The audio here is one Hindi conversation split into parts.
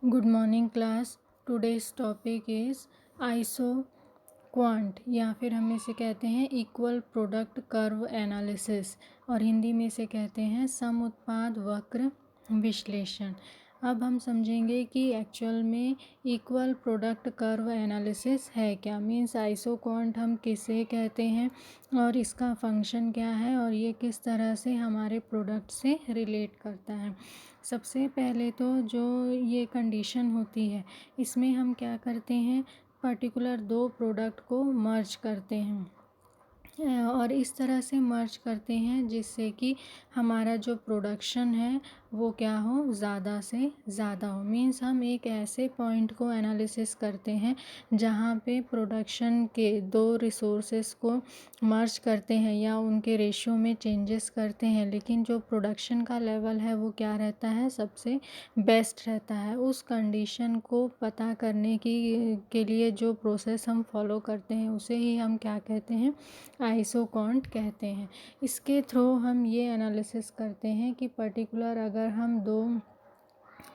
Good morning class. Today's topic is iso quant या फिर हम इसे कहते हैं इक्वल प्रोडक्ट कर्व एनालिसिस और हिंदी में इसे कहते हैं सम उत्पाद वक्र विश्लेषण। अब हम समझेंगे कि एक्चुअल में इक्वल प्रोडक्ट कर्व एनालिसिस है क्या, मीन्स आइसो क्वांट हम किसे कहते हैं और इसका फंक्शन क्या है और ये किस तरह से हमारे प्रोडक्ट से रिलेट करता है। सबसे पहले तो जो ये कंडीशन होती है इसमें हम क्या करते हैं, पर्टिकुलर दो प्रोडक्ट को मर्ज करते हैं और इस तरह से मर्ज करते हैं जिससे कि हमारा जो प्रोडक्शन है वो क्या हो, ज़्यादा से ज़्यादा हो। मीन्स हम एक ऐसे पॉइंट को एनालिसिस करते हैं जहाँ पे प्रोडक्शन के दो रिसोर्सेस को मर्ज करते हैं या उनके रेशियो में चेंजेस करते हैं, लेकिन जो प्रोडक्शन का लेवल है वो क्या रहता है, सबसे बेस्ट रहता है। उस कंडीशन को पता करने के लिए जो प्रोसेस हम फॉलो करते हैं उसे ही हम क्या कहते हैं, आइसो क्वांट कहते हैं। इसके थ्रू हम ये एनालिसिस करते हैं कि पर्टिकुलर अगर हम दो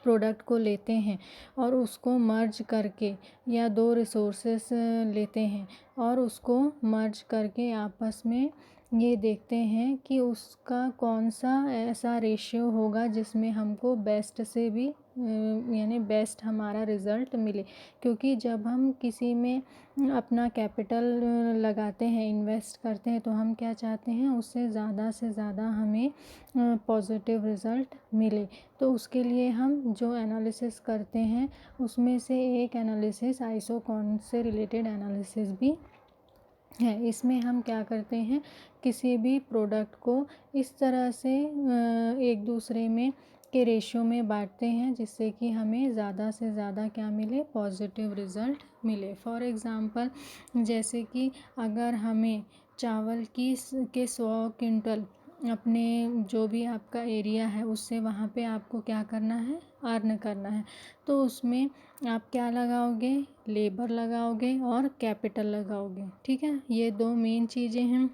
प्रोडक्ट को लेते हैं और उसको मर्ज करके या दो रिसोर्सेस लेते हैं और उसको मर्ज करके आपस में ये देखते हैं कि उसका कौन सा ऐसा रेशियो होगा जिसमें हमको बेस्ट से भी यानी बेस्ट हमारा रिज़ल्ट मिले। क्योंकि जब हम किसी में अपना कैपिटल लगाते हैं, इन्वेस्ट करते हैं, तो हम क्या चाहते हैं, उससे ज़्यादा से ज़्यादा हमें पॉजिटिव रिज़ल्ट मिले। तो उसके लिए हम जो एनालिसिस करते हैं उसमें से एक एनालिसिस आइसो क्वांट से रिलेटेड एनालिसिस भी है। इसमें हम क्या करते हैं, किसी भी प्रोडक्ट को इस तरह से एक दूसरे में के रेशियो में बांटते हैं जिससे कि हमें ज़्यादा से ज़्यादा क्या मिले, पॉजिटिव रिज़ल्ट मिले। फॉर एग्ज़ाम्पल जैसे कि अगर हमें चावल के 100 क्विंटल अपने जो भी आपका एरिया है उससे वहाँ पे आपको क्या करना है, अर्न करना है, तो उसमें आप क्या लगाओगे, लेबर लगाओगे और कैपिटल लगाओगे। ठीक है, ये दो मेन चीज़ें हैं।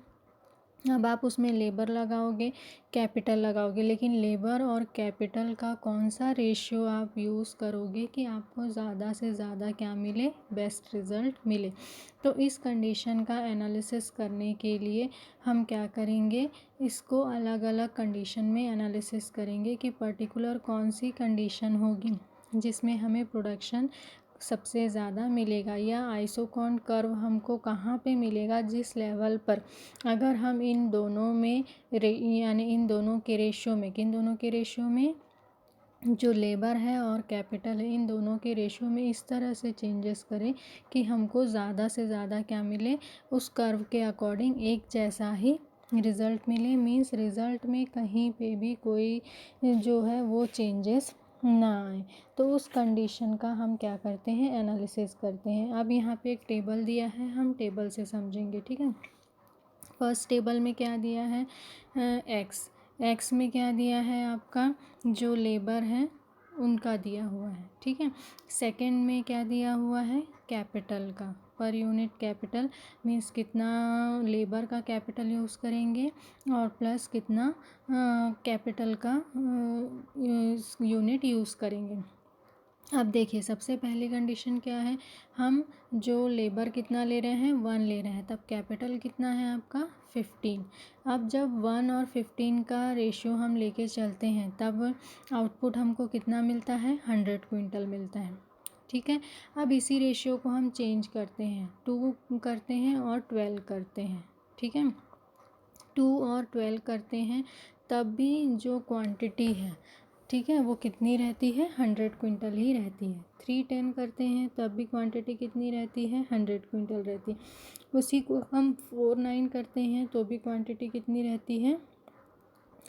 अब आप उसमें लेबर लगाओगे, कैपिटल लगाओगे, लेकिन लेबर और कैपिटल का कौन सा रेशियो आप यूज़ करोगे कि आपको ज़्यादा से ज़्यादा क्या मिले, बेस्ट रिज़ल्ट मिले। तो इस कंडीशन का एनालिसिस करने के लिए हम क्या करेंगे, इसको अलग अलग कंडीशन में एनालिसिस करेंगे कि पर्टिकुलर कौन सी कंडीशन होगी जिसमें हमें प्रोडक्शन सबसे ज़्यादा मिलेगा, या आइसो क्वांट कर्व हमको कहाँ पे मिलेगा, जिस लेवल पर अगर हम इन दोनों में यानी इन दोनों के रेशियो में, किन दोनों के रेशियो में, जो लेबर है और कैपिटल है, इन दोनों के रेशियो में इस तरह से चेंजेस करें कि हमको ज़्यादा से ज़्यादा क्या मिले, उस कर्व के अकॉर्डिंग एक जैसा ही रिज़ल्ट मिले। मीन्स रिज़ल्ट में कहीं पे भी कोई जो है वो चेंजेस ना आए। तो उस कंडीशन का हम क्या करते हैं, एनालिसिस करते हैं। अब यहाँ पे एक टेबल दिया है, हम टेबल से समझेंगे। ठीक है, फर्स्ट टेबल में क्या दिया है, एक्स में क्या दिया है, आपका जो लेबर है उनका दिया हुआ है। ठीक है, सेकंड में क्या दिया हुआ है, कैपिटल का, पर यूनिट कैपिटल, मीन्स कितना लेबर का कैपिटल यूज़ करेंगे और प्लस कितना कैपिटल का यूनिट यूज़ करेंगे। अब देखिए, सबसे पहली कंडीशन क्या है, हम जो लेबर कितना ले रहे हैं, 1 ले रहे हैं, तब कैपिटल कितना है आपका 15। अब जब 1 और 15 का रेशियो हम लेके चलते हैं तब आउटपुट हमको कितना मिलता है, 100 क्विंटल मिलता है। ठीक है, अब इसी रेशियो को हम चेंज करते हैं, 2 करते हैं और 12 करते हैं। ठीक है, 2 और 12 करते हैं तब भी जो क्वांटिटी है, ठीक है, वो कितनी रहती है, 100 क्विंटल ही रहती है। 310 करते हैं तब भी क्वांटिटी कितनी रहती है, 100 क्विंटल रहती है। उसी को हम 49 करते हैं तो भी क्वांटिटी कितनी रहती है,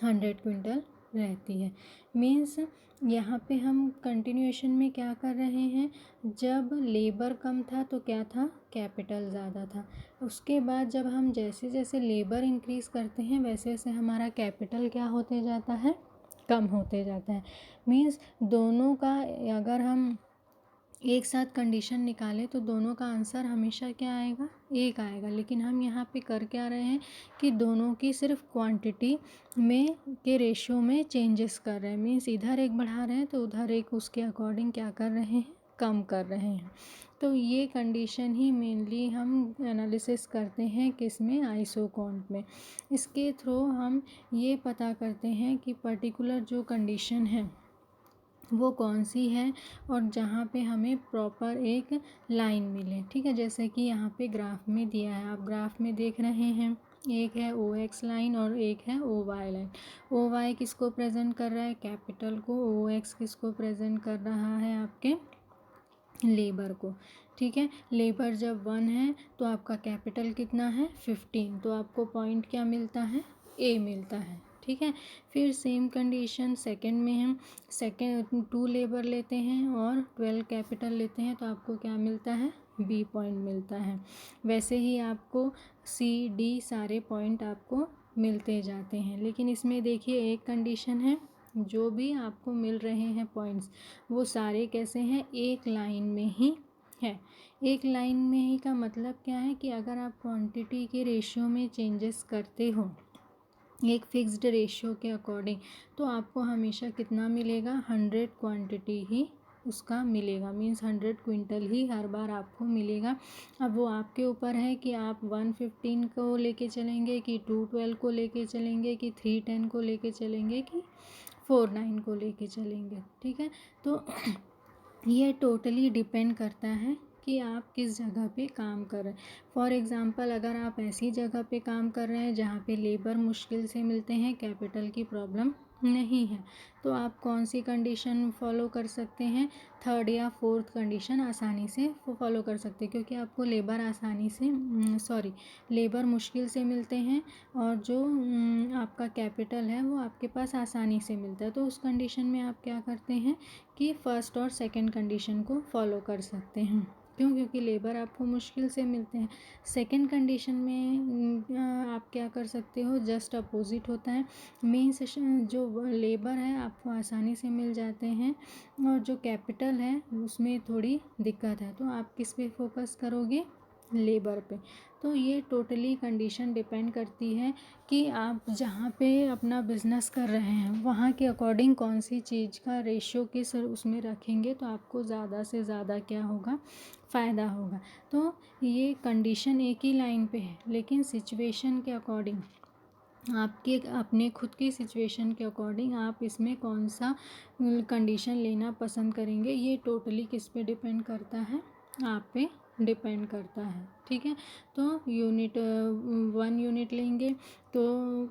100 क्विंटल रहती है। मीन्स यहाँ पे हम कंटिन्यूएशन में क्या कर रहे हैं, जब लेबर कम था तो क्या था, कैपिटल ज़्यादा था। उसके बाद जब हम जैसे जैसे लेबर इंक्रीज़ करते हैं वैसे वैसे हमारा कैपिटल क्या होते जाता है, कम होते जाता है। मीन्स दोनों का अगर हम एक साथ कंडीशन निकाले तो दोनों का आंसर हमेशा क्या आएगा, एक आएगा। लेकिन हम यहाँ पे कर क्या रहे हैं कि दोनों की सिर्फ क्वांटिटी में के रेशियो में चेंजेस कर रहे हैं। मीन्स इधर एक बढ़ा रहे हैं तो उधर एक उसके अकॉर्डिंग क्या कर रहे हैं, कम कर रहे हैं। तो ये कंडीशन ही मेनली हम एनालिसिस करते हैं किसमें, आइसोक्वांट में। इसके थ्रू हम ये पता करते हैं कि पर्टिकुलर जो कंडीशन है वो कौन सी है और जहाँ पे हमें प्रॉपर एक लाइन मिले। ठीक है, जैसे कि यहाँ पे ग्राफ में दिया है, आप ग्राफ में देख रहे हैं, एक है ओ एक्स लाइन और एक है O Y line. O Y किसको प्रेजेंट कर रहा है, कैपिटल को। ओ एक्स किसको प्रेजेंट कर रहा है, आपके लेबर को। ठीक है, लेबर जब 1 है तो आपका कैपिटल कितना है, 15। तो आपको पॉइंट क्या मिलता है, ए मिलता है। ठीक है, फिर सेम कंडीशन सेकंड में हम सेकंड 2 लेबर लेते हैं और 12 कैपिटल लेते हैं तो आपको क्या मिलता है, बी पॉइंट मिलता है। वैसे ही आपको सी डी सारे पॉइंट आपको मिलते जाते हैं। लेकिन इसमें देखिए एक कंडीशन है, जो भी आपको मिल रहे हैं पॉइंट्स वो सारे कैसे हैं, एक लाइन में ही है। एक लाइन में ही का मतलब क्या है कि अगर आप क्वांटिटी के रेशियो में चेंजेस करते हो एक फिक्स्ड रेशियो के अकॉर्डिंग, तो आपको हमेशा कितना मिलेगा, 100 क्वांटिटी ही उसका मिलेगा। मीन्स 100 क्विंटल ही हर बार आपको मिलेगा। अब वो आपके ऊपर है कि आप 115 को लेके चलेंगे कि 212 को लेके चलेंगे कि 310 को लेके चलेंगे कि 49 को लेके चलेंगे। ठीक है, तो ये टोटली डिपेंड करता है कि आप किस जगह पे काम कर रहे हैं। फॉर एग्ज़ाम्पल अगर आप ऐसी जगह पे काम कर रहे हैं जहाँ पे लेबर मुश्किल से मिलते हैं, कैपिटल की प्रॉब्लम नहीं है, तो आप कौन सी कंडीशन फॉलो कर सकते हैं, थर्ड या फोर्थ कंडीशन आसानी से फॉलो कर सकते हैं। क्योंकि आपको लेबर आसानी से लेबर मुश्किल से मिलते हैं और जो आपका कैपिटल है वो आपके पास आसानी से मिलता है। तो उस कंडीशन में आप क्या करते हैं कि फर्स्ट और सेकंड कंडीशन को फॉलो कर सकते हैं। क्यों, क्योंकि लेबर आपको मुश्किल से मिलते हैं। सेकंड कंडीशन में आप क्या कर सकते हो, जस्ट अपोजिट होता है। मीन्स जो लेबर है आपको आसानी से मिल जाते हैं और जो कैपिटल है उसमें थोड़ी दिक्कत है। तो आप किस पे फोकस करोगे, लेबर पे। तो ये टोटली कंडीशन डिपेंड करती है कि आप जहाँ पे अपना बिजनेस कर रहे हैं वहाँ के अकॉर्डिंग कौन सी चीज़ का रेशियो किस उसमें रखेंगे तो आपको ज़्यादा से ज़्यादा क्या होगा, फ़ायदा होगा। तो ये कंडीशन एक ही लाइन पे है, लेकिन सिचुएशन के अकॉर्डिंग, आपके अपने खुद की सिचुएशन के अकॉर्डिंग आप इसमें कौन सा कंडीशन लेना पसंद करेंगे, ये टोटली किस पे डिपेंड करता है, आप पे डिपेंड करता है। ठीक है, तो यूनिट 1 यूनिट लेंगे तो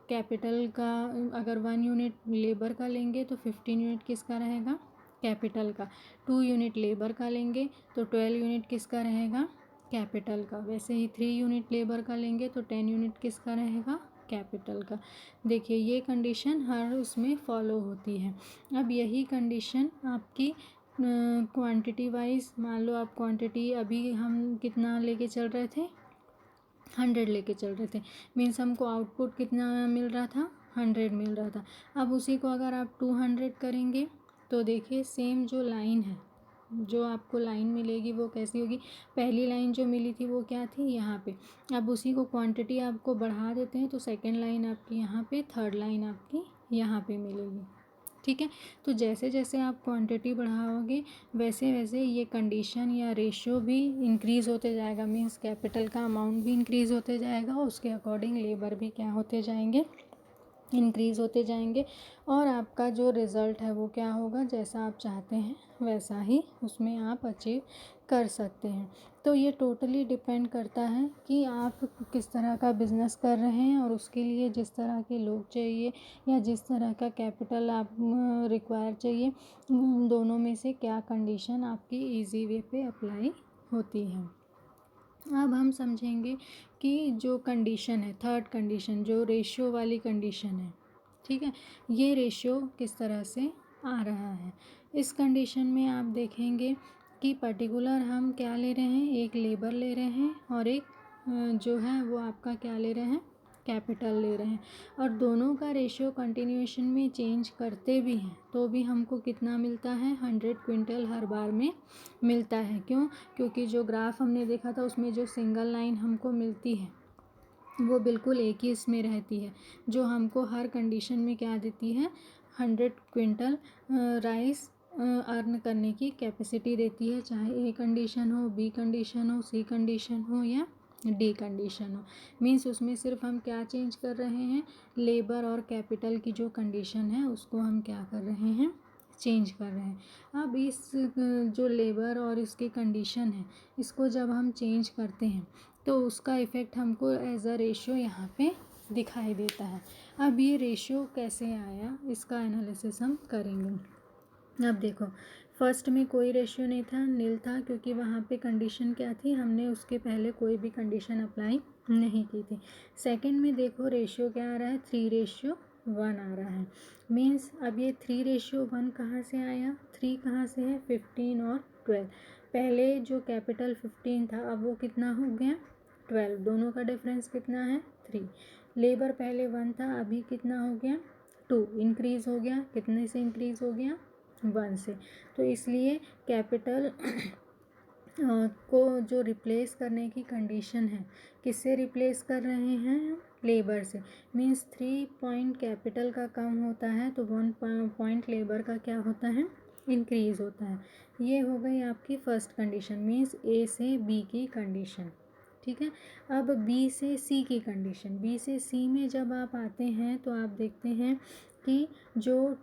कैपिटल का, अगर 1 यूनिट लेबर का लेंगे तो 15 यूनिट किसका रहेगा, कैपिटल का। 2 यूनिट लेबर का लेंगे तो 12 यूनिट किसका रहेगा, कैपिटल का। वैसे ही 3 यूनिट लेबर का लेंगे तो 10 यूनिट किसका रहेगा, कैपिटल का। देखिए ये कंडीशन हर उसमें फॉलो होती है। अब यही कंडीशन आपकी क्वांटिटी वाइज, मान लो आप क्वांटिटी अभी हम कितना लेके चल रहे थे, 100 लेके चल रहे थे। मीन्स हमको आउटपुट कितना मिल रहा था, 100 मिल रहा था। अब उसी को अगर आप 200 करेंगे तो देखिए सेम जो लाइन है, जो आपको लाइन मिलेगी वो कैसी होगी, पहली लाइन जो मिली थी वो क्या थी, यहाँ पे। अब उसी को क्वांटिटी आपको बढ़ा देते हैं तो सेकंड लाइन आपकी यहाँ पे, थर्ड लाइन आपकी यहाँ पे मिलेगी। ठीक है, तो जैसे जैसे आप क्वांटिटी बढ़ाओगे वैसे वैसे ये कंडीशन या रेशियो भी इंक्रीज़ होते जाएगा। मीन्स कैपिटल का अमाउंट भी इंक्रीज़ होते जाएगा, उसके अकॉर्डिंग लेबर भी क्या होते जाएंगे, इंक्रीज़ होते जाएंगे। और आपका जो रिज़ल्ट है वो क्या होगा, जैसा आप चाहते हैं वैसा ही उसमें आप अचीव कर सकते हैं। तो ये टोटली डिपेंड करता है कि आप किस तरह का बिज़नेस कर रहे हैं और उसके लिए जिस तरह के लोग चाहिए या जिस तरह का कैपिटल आप रिक्वायर चाहिए, दोनों में से क्या कंडीशन आपकी ईजी वे पे अप्लाई होती है। अब हम समझेंगे कि जो कंडीशन है, थर्ड कंडीशन जो रेशियो वाली कंडीशन है, ठीक है, ये रेशियो किस तरह से आ रहा है। इस कंडीशन में आप देखेंगे कि पर्टिकुलर हम क्या ले रहे हैं, एक लेबर ले रहे हैं और एक जो है वो आपका क्या ले रहे हैं, कैपिटल ले रहे हैं, और दोनों का रेशियो कंटिन्यूएशन में चेंज करते भी हैं तो भी हमको कितना मिलता है, 100 क्विंटल हर बार में मिलता है। क्यों? क्योंकि जो ग्राफ हमने देखा था उसमें जो सिंगल लाइन हमको मिलती है वो बिल्कुल एक ही इसमें रहती है, जो हमको हर कंडीशन में क्या देती है, 100 क्विंटल राइस अर्न करने की कैपेसिटी देती है, चाहे ए कंडीशन हो, बी कंडीशन हो, सी कंडीशन हो या डी कंडीशन हो। मीन्स उसमें सिर्फ हम क्या चेंज कर रहे हैं, लेबर और कैपिटल की जो कंडीशन है उसको हम क्या कर रहे हैं, चेंज कर रहे हैं। अब इस जो लेबर और इसकी कंडीशन है इसको जब हम चेंज करते हैं तो उसका इफ़ेक्ट हमको एज अ रेशियो यहाँ पे दिखाई देता है। अब ये रेशियो कैसे आया इसका एनालिसिस हम करेंगे। अब देखो, फर्स्ट में कोई रेशियो नहीं था, नील था, क्योंकि वहाँ पे कंडीशन क्या थी, हमने उसके पहले कोई भी कंडीशन अप्लाई नहीं की थी। सेकंड में देखो रेशियो क्या आ रहा है, 3:1 आ रहा है। मीन्स अब ये 3:1 कहाँ से आया, 3 कहाँ से है, 15 और 12। पहले जो कैपिटल 15 था अब वो कितना हो गया, 12। दोनों का डिफरेंस कितना है, 3। लेबर पहले 1 था, अभी कितना हो गया, 2। इंक्रीज़ हो गया, कितने से इंक्रीज़ हो गया, 1 से। तो इसलिए कैपिटल को जो रिप्लेस करने की कंडीशन है, किससे रिप्लेस कर रहे हैं, लेबर से। मीन्स 3 पॉइंट कैपिटल का कम होता है तो 1 पॉइंट लेबर का क्या होता है, इंक्रीज़ होता है। ये हो गई आपकी फर्स्ट कंडीशन, मीन्स ए से बी की कंडीशन। ठीक है। अब बी से सी की कंडीशन, बी से सी में जब आप आते हैं तो आप देखते हैं कि जो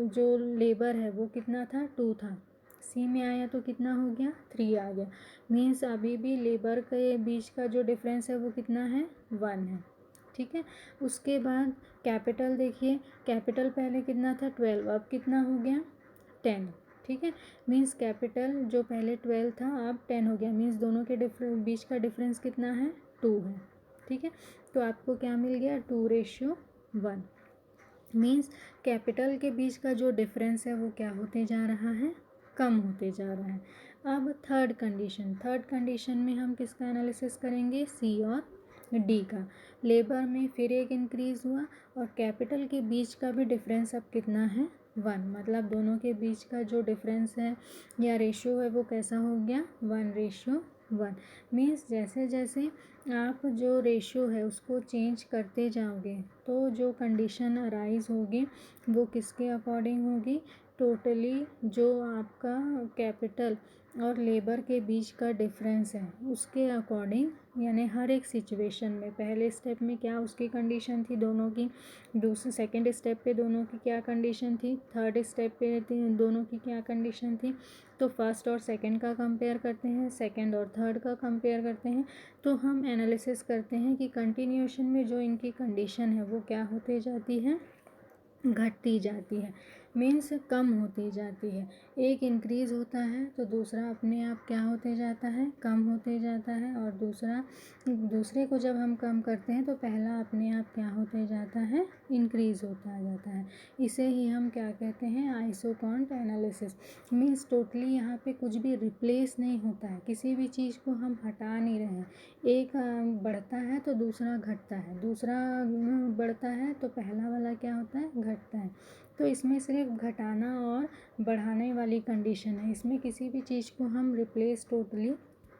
जो लेबर है वो कितना था, 2 था। सी में आया तो कितना हो गया, 3 आ गया। मीन्स अभी भी लेबर के बीच का जो डिफरेंस है वो कितना है, 1 है। ठीक है। उसके बाद कैपिटल देखिए, कैपिटल पहले कितना था, 12, अब कितना हो गया, 10। ठीक है। मीन्स कैपिटल जो पहले 12 था अब 10 हो गया। मीन्स दोनों के बीच का डिफरेंस कितना है, 2 है। ठीक है। तो आपको क्या मिल गया, 2:1। मीन्स कैपिटल के बीच का जो डिफरेंस है वो क्या होते जा रहा है, कम होते जा रहा है। अब थर्ड कंडीशन में हम किसका एनालिसिस करेंगे, सी और डी का। लेबर में फिर एक इंक्रीज़ हुआ और कैपिटल के बीच का भी डिफरेंस अब कितना है, 1। मतलब दोनों के बीच का जो डिफरेंस है या रेशियो है वो कैसा हो गया, 1:1। मीन्स जैसे जैसे आप जो रेशियो है उसको चेंज करते जाओगे तो जो कंडीशन अराइज होगी वो किसके अकॉर्डिंग होगी, टोटली जो आपका कैपिटल और लेबर के बीच का डिफरेंस है उसके अकॉर्डिंग। यानी हर एक सिचुएशन में पहले स्टेप में क्या उसकी कंडीशन थी दोनों की, दूसरे सेकंड स्टेप पे दोनों की क्या कंडीशन थी, थर्ड स्टेप पे दोनों की क्या कंडीशन थी। तो फर्स्ट और सेकंड का कंपेयर करते हैं, सेकंड और थर्ड का कंपेयर करते हैं, तो हम एनालिसिस करते हैं कि कंटिन्यूएशन में जो इनकी कंडीशन है वो क्या होते जाती है, घटती जाती है। मीन्स कम होती जाती है। एक इंक्रीज़ होता है तो दूसरा अपने आप क्या होते जाता है, कम होते जाता है, और दूसरे को जब हम कम करते हैं तो पहला अपने आप क्या होते जाता है, इंक्रीज़ होता जाता है। इसे ही हम क्या कहते हैं, आइसोकॉन्ट एनालिसिस। मीन्स टोटली यहाँ पे कुछ भी रिप्लेस नहीं होता है, किसी भी चीज़ को हम हटा नहीं रहे हैं। एक बढ़ता है तो दूसरा घटता है, दूसरा बढ़ता है तो पहला वाला क्या होता है, घटता है। तो इसमें सिर्फ घटाना और बढ़ाने वाली कंडीशन है, इसमें किसी भी चीज़ को हम रिप्लेस टोटली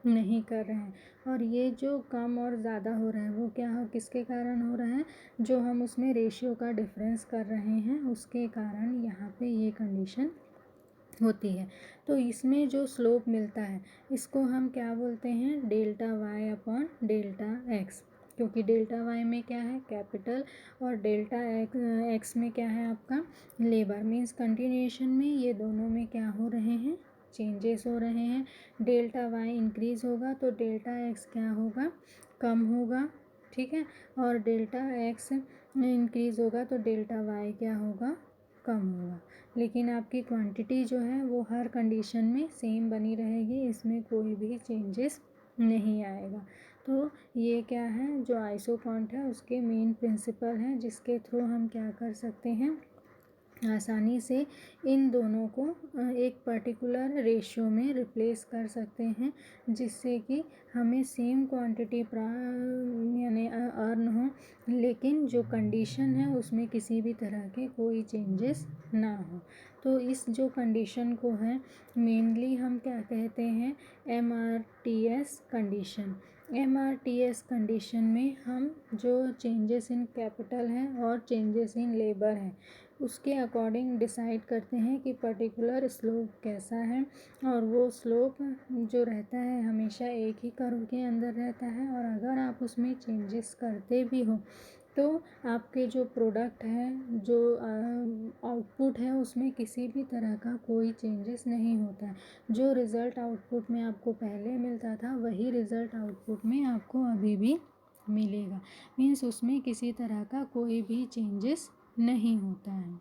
नहीं कर रहे हैं। और ये जो कम और ज़्यादा हो रहा है वो क्या हो, किसके कारण हो रहा है, जो हम उसमें रेशियो का डिफरेंस कर रहे हैं उसके कारण यहाँ पे ये कंडीशन होती है। तो इसमें जो स्लोप मिलता है इसको हम क्या बोलते हैं, ΔY/ΔX। क्योंकि ΔY में क्या है, कैपिटल, और ΔX में क्या है आपका, लेबर। मीन्स कंटिन्यूएशन में ये दोनों में क्या हो रहे हैं, चेंजेस हो रहे हैं। ΔY इंक्रीज़ होगा तो ΔX क्या होगा, कम होगा। ठीक है। और ΔX इंक्रीज़ होगा तो ΔY क्या होगा, कम होगा। लेकिन आपकी क्वांटिटी जो है वो हर कंडीशन में सेम बनी रहेगी, इसमें कोई भी चेंजेस नहीं आएगा। तो ये क्या है, जो आइसोकॉन्ट है उसके मेन प्रिंसिपल हैं जिसके थ्रू हम क्या कर सकते हैं, आसानी से इन दोनों को एक पर्टिकुलर रेशियो में रिप्लेस कर सकते हैं, जिससे कि हमें सेम क्वांटिटी यानी अर्न हो, लेकिन जो कंडीशन है उसमें किसी भी तरह के कोई चेंजेस ना हो। तो इस जो कंडीशन को है मेनली हम क्या कहते हैं, MRTS कंडीशन। MRTS कंडीशन में हम जो चेंजेस इन कैपिटल हैं और चेंजेस इन लेबर हैं उसके अकॉर्डिंग डिसाइड करते हैं कि पर्टिकुलर स्लोप कैसा है, और वो स्लोप जो रहता है हमेशा एक ही कर्व के अंदर रहता है, और अगर आप उसमें चेंजेस करते भी हो तो आपके जो प्रोडक्ट है, जो आउटपुट है, उसमें किसी भी तरह का कोई चेंजेस नहीं होता है। जो रिज़ल्ट आउटपुट में आपको पहले मिलता था वही रिज़ल्ट आउटपुट में आपको अभी भी मिलेगा, मीन्स उसमें किसी तरह का कोई भी चेंजेस नहीं होता है।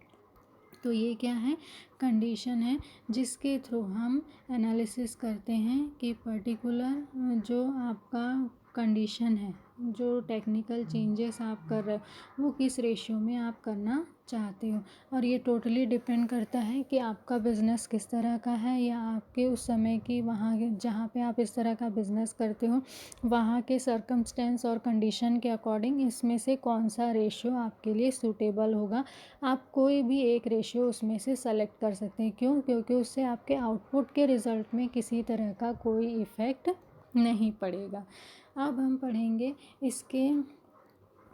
तो ये क्या है, कंडीशन है जिसके थ्रू हम एनालिसिस करते हैं कि पर्टिकुलर जो आपका कंडीशन है, जो टेक्निकल चेंजेस आप कर रहे हो वो किस रेशियो में आप करना चाहते हो। और ये टोटली डिपेंड करता है कि आपका बिज़नेस किस तरह का है, या आपके उस समय की वहाँ जहाँ पे आप इस तरह का बिज़नेस करते हो वहाँ के सर्कमस्टेंस और कंडीशन के अकॉर्डिंग इसमें से कौन सा रेशियो आपके लिए सूटेबल होगा। आप कोई भी एक रेशियो उसमें से सेलेक्ट कर सकते हैं। क्यों? क्योंकि उससे आपके आउटपुट के रिज़ल्ट में किसी तरह का कोई इफ़ेक्ट नहीं पड़ेगा। अब हम पढ़ेंगे इसके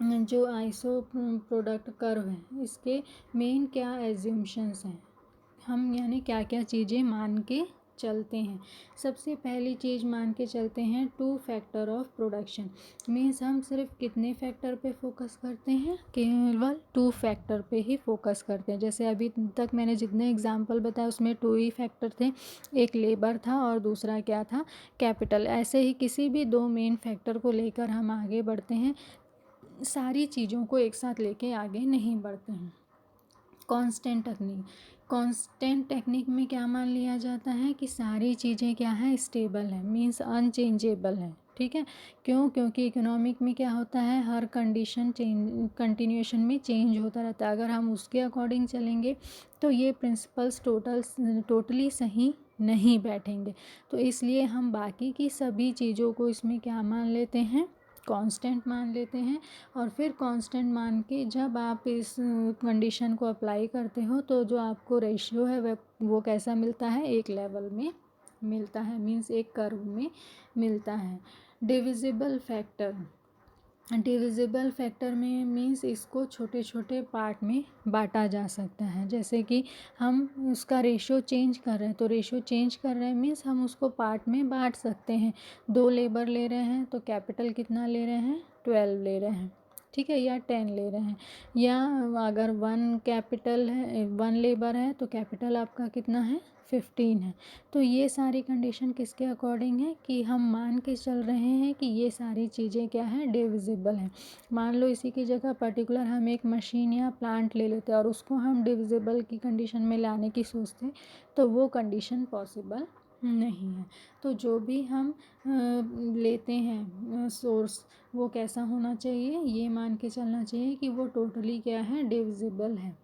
जो आइसो प्रोडक्ट कर्व है इसके मेन क्या एज्यूम्शंस हैं, हम यानी क्या क्या चीज़ें मान के चलते हैं। सबसे पहली चीज़ मान के चलते हैं 2 फैक्टर ऑफ प्रोडक्शन। मीन्स हम सिर्फ कितने फैक्टर पे फोकस करते हैं, केवल 2 फैक्टर पे ही फोकस करते हैं। जैसे अभी तक मैंने जितने एग्जांपल बताए उसमें 2 ही फैक्टर थे, एक लेबर था और दूसरा क्या था, कैपिटल। ऐसे ही किसी भी 2 मेन फैक्टर को लेकर हम आगे बढ़ते हैं, सारी चीज़ों को एक साथ लेके आगे नहीं बढ़ते हैं। कांस्टेंट टेक्निक, कांस्टेंट टेक्निक में क्या मान लिया जाता है कि सारी चीज़ें क्या है, स्टेबल है, मीन्स अनचेंजेबल है। ठीक है, क्यों? क्योंकि इकोनॉमिक में क्या होता है, हर कंडीशन कंटिन्यूएशन में चेंज होता रहता है। अगर हम उसके अकॉर्डिंग चलेंगे तो ये प्रिंसिपल्स टोटली सही नहीं बैठेंगे। तो इसलिए हम बाकी की सभी चीज़ों को इसमें क्या मान लेते हैं, कांस्टेंट मान लेते हैं। और फिर कांस्टेंट मान के जब आप इस कंडीशन को अप्लाई करते हो तो जो आपको रेशियो है वो कैसा मिलता है, एक लेवल में मिलता है, मीन्स एक कर्व में मिलता है। डिविजिबल फैक्टर, डिविजिबल फैक्टर में मीन्स इसको छोटे छोटे पार्ट में बांटा जा सकता है। जैसे कि हम उसका रेशियो चेंज कर रहे हैं, तो रेशियो चेंज कर रहे हैं मीन्स हम उसको पार्ट में बांट सकते हैं। 2 लेबर ले रहे हैं तो कैपिटल कितना ले रहे हैं, 12 ले रहे हैं, ठीक है, या 10 ले रहे हैं। या अगर 1 कैपिटल है, 1 लेबर है तो कैपिटल आपका कितना है, 15 है। तो ये सारी कंडीशन किसके अकॉर्डिंग है कि हम मान के चल रहे हैं कि ये सारी चीज़ें क्या है, डिविजिबल हैं। मान लो इसी की जगह पर्टिकुलर हम एक मशीन या प्लांट ले लेते हैं और उसको हम डिविजिबल की कंडीशन में लाने की सोचते हैं, तो वो कंडीशन पॉसिबल नहीं है। तो जो भी हम लेते हैं सोर्स, वो कैसा होना चाहिए, ये मान के चलना चाहिए कि वो टोटली क्या है, डिविजिबल है।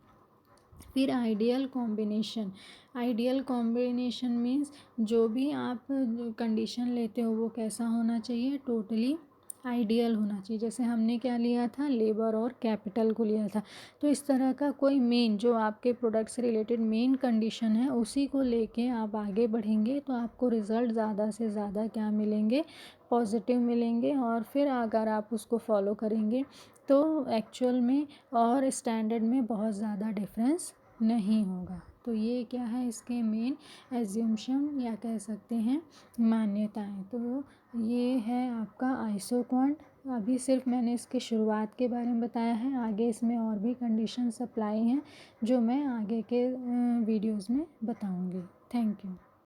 फिर ideal combination, ideal combination means जो भी आप कंडीशन लेते हो वो कैसा होना चाहिए, टोटली आइडियल होना चाहिए। जैसे हमने क्या लिया था, लेबर और कैपिटल को लिया था। तो इस तरह का कोई मेन जो आपके प्रोडक्ट से रिलेटेड मेन कंडीशन है उसी को लेके आप आगे बढ़ेंगे तो आपको रिज़ल्ट ज़्यादा से ज़्यादा क्या मिलेंगे, पॉजिटिव मिलेंगे। और फिर अगर आप उसको फॉलो करेंगे तो एक्चुअल में और स्टैंडर्ड में बहुत ज़्यादा डिफरेंस नहीं होगा। तो ये क्या है, इसके मेन एज्यूम्शन या कह सकते हैं मान्यताएं। तो ये है आपका आइसो क्वांट। अभी सिर्फ मैंने इसके शुरुआत के बारे में बताया है, आगे इसमें और भी कंडीशन अप्लाई हैं जो मैं आगे के वीडियोज़ में बताऊँगी। Thank you.